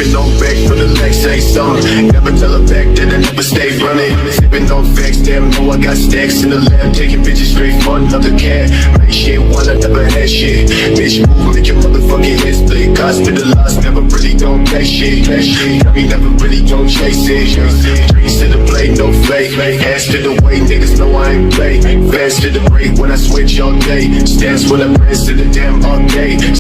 Smoking on back for the legs, say something. Never tell her back that I never stay running. Sipping on facts, damn, know I got stacks in the lab. Taking bitches straight for another cat. Make shit one, I never had shit. Bitch, move, make your motherfucking head split. Hospitalized, never really don't pay shit. We never really don't chase it. Dreams to the plate, no fake. Ass to the way, niggas know I ain't play. Fast to the break when I switch all day. Stance when I press to the damn all day.